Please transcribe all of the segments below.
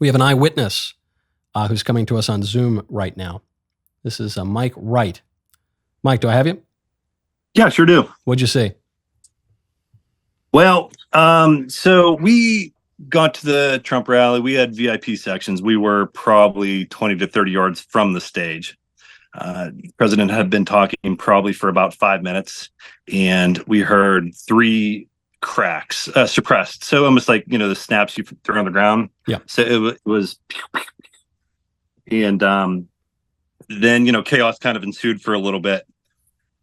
We have an eyewitness who's coming to us on Zoom right now. This is Mike Wright. Mike, do I have you? Yeah, sure do. What'd you see? Well, so we got to the Trump rally. We had VIP sections. We were probably 20 to 30 yards from the stage. The president had been talking probably for about 5 minutes, and we heard three cracks, suppressed. So almost like, the snaps you throw on the ground. Yeah. So it was, and then, chaos kind of ensued for a little bit.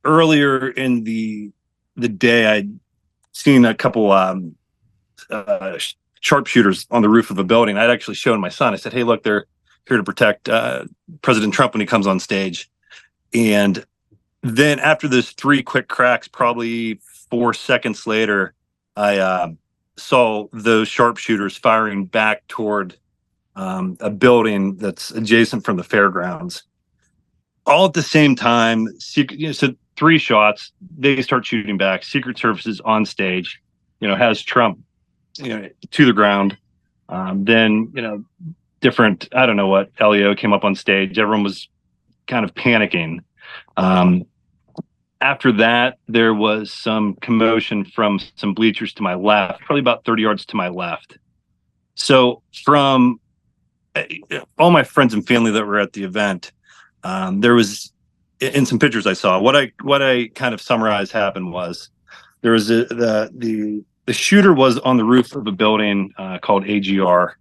Earlier in the day, I'd seen a couple sharpshooters on the roof of a building. I'd actually shown my son. I said, "Hey, look, they're here to protect President Trump when he comes on stage." And then after those three quick cracks, probably 4 seconds later, I saw those sharpshooters firing back toward a building that's adjacent from the fairgrounds. All at the same time, so 3 shots, they start shooting back. Secret Service is on stage, has Trump, to the ground. Then, different, I don't know what, LEO came up on stage. Everyone was kind of panicking. After that, there was some commotion from some bleachers to my left, probably about 30 yards to my left. So from all my friends and family that were at the event, there was, in some pictures I saw, what I kind of summarized happened was there was the shooter was on the roof of a building called AGR,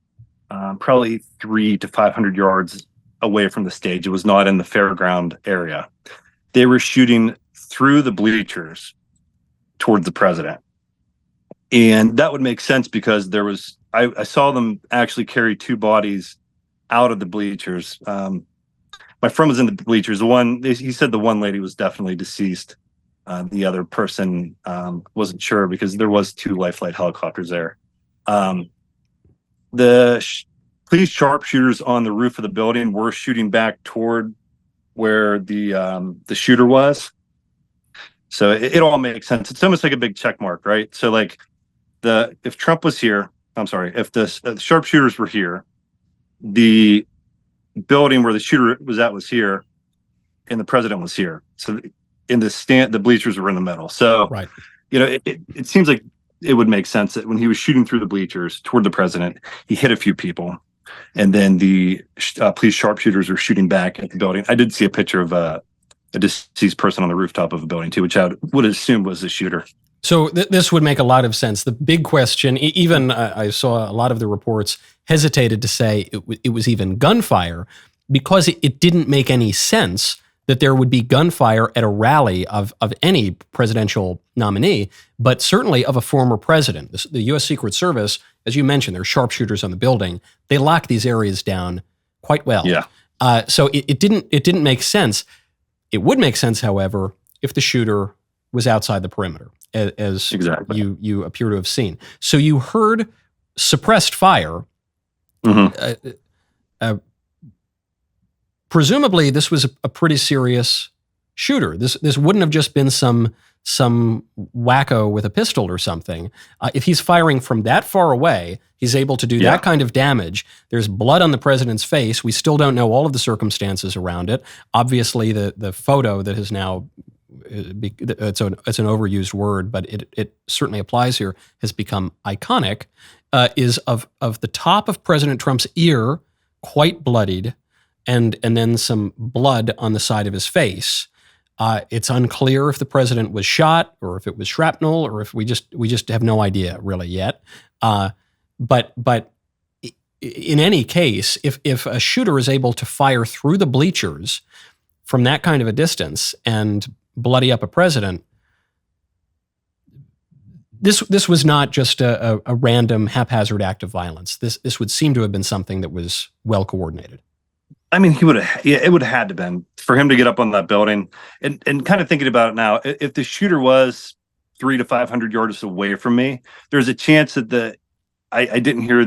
probably 300 to 500 yards away from the stage. It was not in the fairground area. They were shooting through the bleachers toward the president. And that would make sense because I saw them actually carry 2 bodies out of the bleachers. My friend was in the bleachers. He said the one lady was definitely deceased. The other person wasn't sure because there was 2 Life Flight helicopters there. The police sharpshooters on the roof of the building were shooting back toward where the shooter was. So it all makes sense. It's almost like a big check mark, right? So like if Trump was here, if the sharpshooters were here, the building where the shooter was here, and the president was here. So in the bleachers were in the middle. So, right. It seems like it would make sense that when he was shooting through the bleachers toward the president, he hit a few people, and then the police sharpshooters were shooting back at the building. I did see a picture of a deceased person on the rooftop of a building too, which I would assume was the shooter. So this would make a lot of sense. The big question, even I saw a lot of the reports hesitated to say it was even gunfire because it didn't make any sense that there would be gunfire at a rally of any presidential nominee, but certainly of a former president. The U.S. Secret Service, as you mentioned, there are sharpshooters on the building. They lock these areas down quite well. Yeah. So it didn't make sense. It would make sense, however, if the shooter was outside the perimeter, as exactly. you appear to have seen. So you heard suppressed fire. Mm-hmm. Presumably, this was a pretty serious shooter. This wouldn't have just been some wacko with a pistol or something. If he's firing from that far away, he's able to do that kind of damage. There's blood on the president's face. We still don't know all of the circumstances around it. Obviously, the photo that has now, it's an overused word, but it certainly applies here, has become iconic, is of the top of President Trump's ear, quite bloodied, and then some blood on the side of his face. It's unclear if the president was shot or if it was shrapnel or if we just have no idea really yet. But in any case, if a shooter is able to fire through the bleachers from that kind of a distance and bloody up a president, this was not just a random haphazard act of violence. This would seem to have been something that was well coordinated. I mean, it would have had to been for him to get up on that building and kind of thinking about it now. If the shooter was 300 to 500 yards away from me, there's a chance that I didn't hear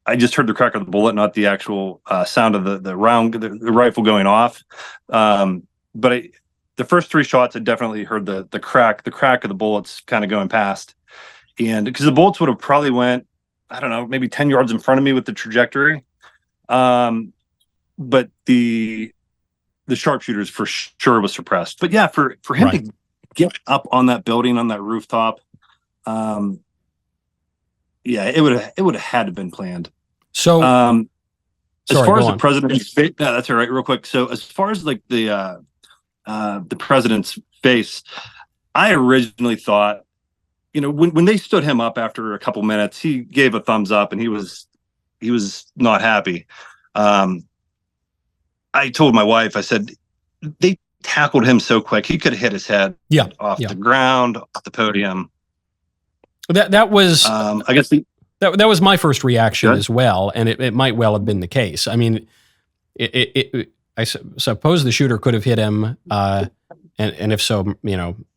I just heard the crack of the bullet, not the actual sound of the round, the rifle going off. But the first 3 shots, I definitely heard the crack of the bullets kind of going past, and because the bullets would have probably went I don't know, maybe 10 yards in front of me with the trajectory. But the sharpshooters for sure was suppressed. But yeah, for him to get up on that building, on that rooftop, yeah, it would have had to been planned. So, as far as the president's face, no, that's all right. Real quick. So as far as like the president's face, I originally thought, when they stood him up after a couple minutes, he gave a thumbs up and he was not happy. I told my wife, I said, they tackled him so quick. He could have hit his head off the ground, off the podium. That was, I guess that was my first reaction as well. And it might well have been the case. I mean, I suppose the shooter could have hit him. And if so,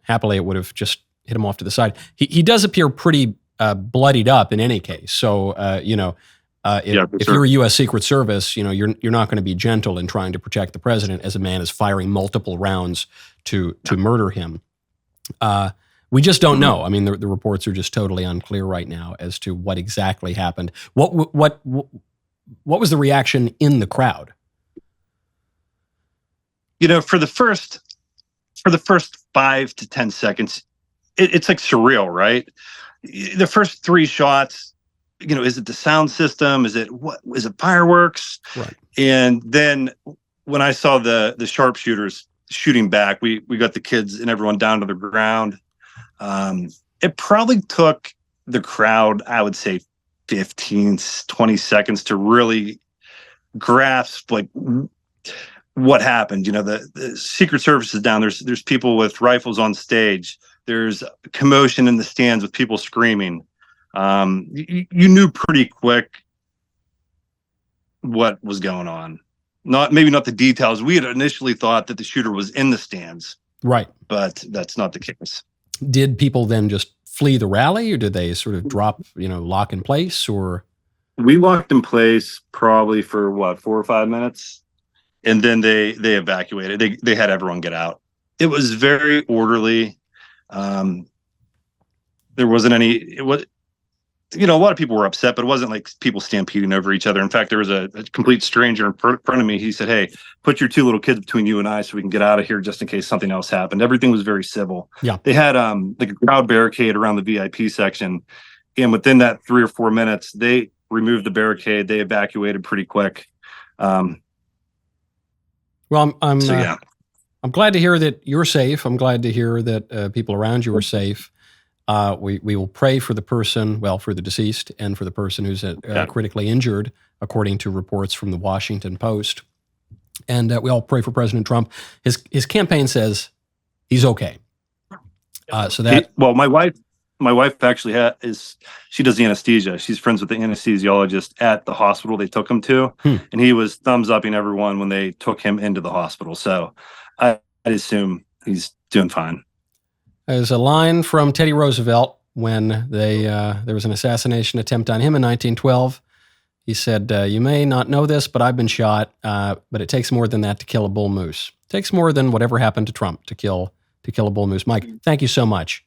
happily it would have just hit him off to the side. He does appear pretty bloodied up in any case. So, if you're a U.S. Secret Service, you're not going to be gentle in trying to protect the president as a man is firing multiple rounds to murder him. We just don't know. I mean, the reports are just totally unclear right now as to what exactly happened. What was the reaction in the crowd? For the first 5 to 10 seconds, it's like surreal, right? The first 3 shots, is it the sound system? Is it fireworks? Right. And then when I saw the sharpshooters shooting back, we got the kids and everyone down to the ground. It probably took the crowd, I would say 15, 20 seconds to really grasp like what happened. The Secret Service is down. There's people with rifles on stage. There's commotion in the stands with people screaming. You knew pretty quick what was going on. Maybe not the details. We had initially thought that the shooter was in the stands. Right. But that's not the case. Did people then just flee the rally, or did they sort of drop, lock in place? Or we locked in place probably for 4 or 5 minutes, and then they evacuated. They had everyone get out. It was very orderly. There wasn't any. A lot of people were upset, but it wasn't like people stampeding over each other. In fact, there was a complete stranger in front of me. He said, "Hey, put your 2 little kids between you and I so we can get out of here just in case something else happened." Everything was very civil. Yeah. They had like a crowd barricade around the VIP section. And within that 3 or 4 minutes, they removed the barricade. They evacuated pretty quick. Well, I'm glad to hear that you're safe. I'm glad to hear that people around you are safe. We will pray for the person, for the deceased, and for the person who's critically injured, according to reports from the Washington Post. And we all pray for President Trump. His campaign says he's okay. My wife actually she does the anesthesia. She's friends with the anesthesiologist at the hospital they took him to, and he was thumbs upping everyone when they took him into the hospital. So I assume he's doing fine. There's a line from Teddy Roosevelt when there was an assassination attempt on him in 1912. He said, "You may not know this, but I've been shot. But it takes more than that to kill a bull moose. It takes more than whatever happened to Trump to kill a bull moose." Mike, thank you so much.